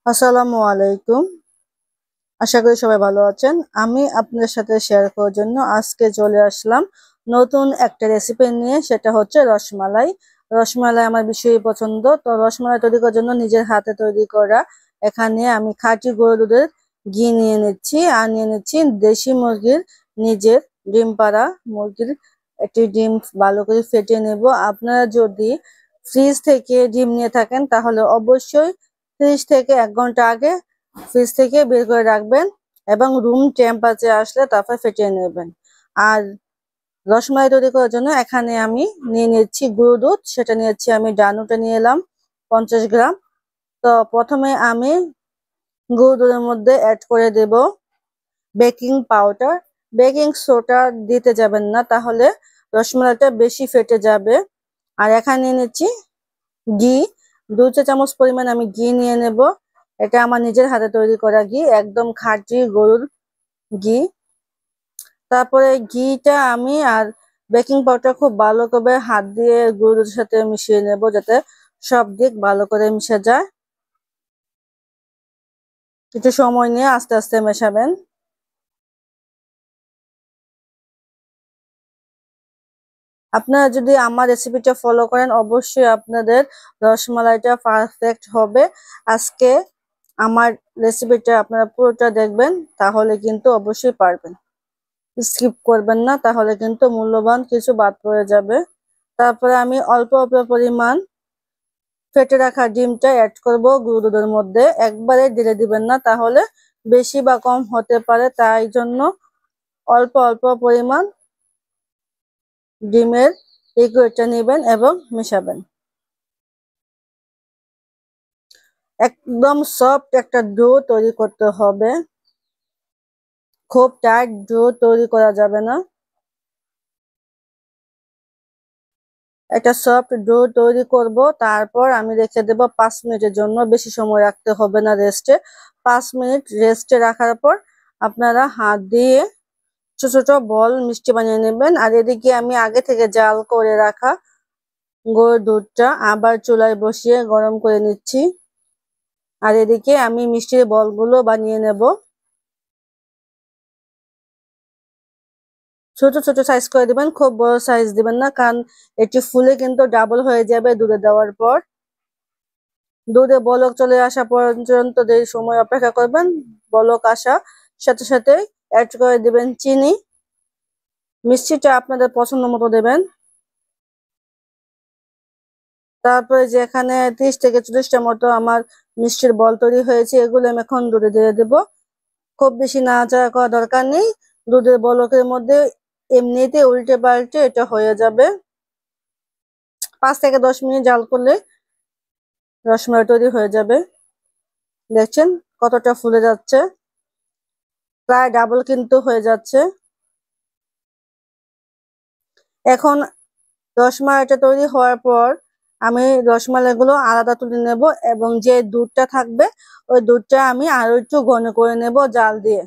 আসসালামু আলাইকুম। আশা করি সবাই ভালো আছেন। আমি আপনাদের সাথে শেয়ার করার জন্য আজকে চলে আসলাম নতুন একটা রেসিপি নিয়ে, সেটা হচ্ছে রসমালাই। রসমালাই আমার ভীষণই পছন্দ। তো রসমালাই তৈরি করার জন্য নিজের হাতে তৈরি করা এখানে আমি খাঁটি গরুর দুধের ঘি নিয়ে নিচ্ছি, আর নিয়ে নিচ্ছি দেশি মুরগির নিজের ডিম পাড়া মুরগির একটি ডিম ভালো করে ফেটিয়ে নেব। আপনারা যদি ফ্রিজ থেকে ডিম নিয়ে থাকেন তাহলে অবশ্যই 30 থেকে 1 ঘন্টা আগে ফ্রিজ থেকে বের করে রাখবেন এবং রুম টেম্পারেচার আসলে তারপর ফেটিয়ে নেবেন। আর রসমালাই তৈরি করার জন্য এখানে আমি নিয়ে নিচ্ছি গুঁড়ো দুধ, সেটা নিয়েছি আমি ডানুটা নিয়ে এলাম 50 গ্রাম। তো প্রথমে আমি গুঁড়ো দুধের মধ্যে অ্যাড করে দেব বেকিং পাউডার। বেকিং সোডা দিতে যাবেন না, তাহলে রসমালাইটা বেশি ফেটে যাবে। আর এখানে নিয়ে নিচ্ছি ঘি, 2 চা চামচ পরিমাণ আমি ঘি নিয়ে নেব। এটা আমার নিজের হাতে তৈরি করা ঘি, একদম খাঁটি গরুর ঘি। তারপরে ঘিটা আমি আর বেকিং পাউডার খুব ভালো করে হাত দিয়ে গুঁড়োর সাথে মিশিয়ে নেব, যাতে সব দিক ভালো করে মিশে যায়। কিছু সময় নিয়ে আস্তে আস্তে মেশাবেন। আপনারা যদি আমার রেসিপিটা ফলো করেন অবশ্যই আপনাদের রসমালাইটা পারফেক্ট হবে। আজকে আমার রেসিপিটা আপনারা পুরোটা দেখবেন, তাহলে কিন্তু অবশ্যই পারবেন। স্কিপ করবেন না, তাহলে কিন্তু মূল্যবান কিছু বাদ পড়ে যাবে। তারপরে আমি অল্প অল্প পরিমাণ ফেটে রাখা ডিমটা অ্যাড করব গুঁড়ো দুধের মধ্যে। একবারে ঢেলে দিবেন না, তাহলে বেশি বা কম হতে পারে, তাই জন্য অল্প অল্প পরিমাণ ডিমের লিকুইডটা নেবেন এবং মেশাবেন। একদম সফট একটা ডো তৈরি করতে হবে, খুব টাইট ডো তৈরি করা যাবে না। একটা সফট ডো তৈরি করব, তারপর আমি রেখে দেব 5 মিনিটের জন্য। বেশি সময় রাখতে হবে না রেস্টে। 5 মিনিট রেস্টে রাখার পর আপনারা হাত দিয়ে ছোট ছোট বল মিষ্টি বানিয়ে নেবেন। আর এদিকে আমি আগে থেকে জাল করে রাখা গরুর দুধটা আবার চুলায় বসিয়ে গরম করে নিচ্ছি। আর এদিকে আমি মিষ্টির বলগুলো বানিয়ে নেব। ছোট ছোট সাইজ করে দিবেন, খুব বড় সাইজ দিবেন না, কারণ এটি ফুলে কিন্তু ডাবল হয়ে যাবে দুধে দেওয়ার পর। দুধে বলক চলে আসা পর্যন্ত যে সময় অপেক্ষা করবেন, বলক আসা সাথে সাথে অ্যাড করে দিবেন চিনি। মিষ্টিটা আপনাদের পছন্দ মতো দেবেন। তারপরে যে এখানে 30 থেকে 40টা মতো আমার মিষ্টির বল তৈরি হয়েছে, এগুলো আমি এখন দুধে দিয়ে দেবো। খুব বেশি নাড়াচাড়া করা দরকার নেই, দুধের বলকের মধ্যে এমনিতে উল্টে পাল্টে এটা হয়ে যাবে। 5 থেকে 10 মিনিট জাল করলে রসমালাই তৈরি হয়ে যাবে। দেখছেন কতটা ফুলে যাচ্ছে, প্রায় ডাবল কিন্তু হয়ে যাচ্ছে। এখন রসমালাইটা তৈরি হওয়ার পর আমি রসমালাইগুলো আলাদা তুলে নেব এবং যে দুধটা থাকবে ওই দুধটা আমি আরো একটু ঘন করে নেব জাল দিয়ে।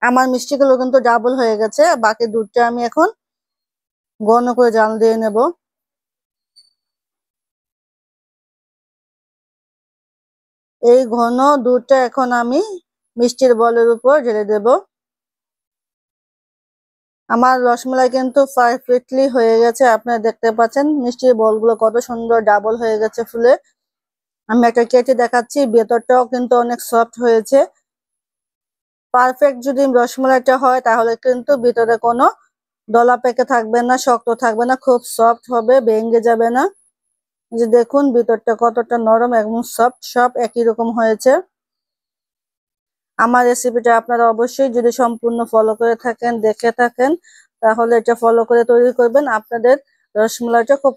আমার মিষ্টিগুলো কিন্তু ডাবল হয়ে গেছে, বাকি দুধটা আমি এখন ঘন করে জাল দিয়ে নেব। এই ঘন দুধটা এখন আমি মিষ্টির বলের উপর ঢেলে দেব। আমার রসমালাই কিন্তু পারফেক্টলি হয়ে গেছে, আপনারা দেখতে পাচ্ছেন মিষ্টির বলগুলো কত সুন্দর ডাবল হয়ে গেছে ফুলে। আমি একটা কেটে দেখাচ্ছি, ভেতরটাও কিন্তু অনেক সফট হয়েছে। পারফেক্ট যদি রসমালাইটা হয় তাহলে কিন্তু ভিতরে কোনো দলা পেকে থাকবে না, শক্ত থাকবে না, খুব সফট হবে, ভেঙে যাবে না। যে দেখুন ভিতরটা কতটা নরম এবং সফট, সব একই রকম হয়েছে। আমার রেসিপিটা আপনারা অবশ্যই যদি সম্পূর্ণ ফলো করে থাকেন, দেখে থাকেন, তাহলে এটা ফলো করে তৈরি করবেন। আপনাদের রসমালাইটা খুব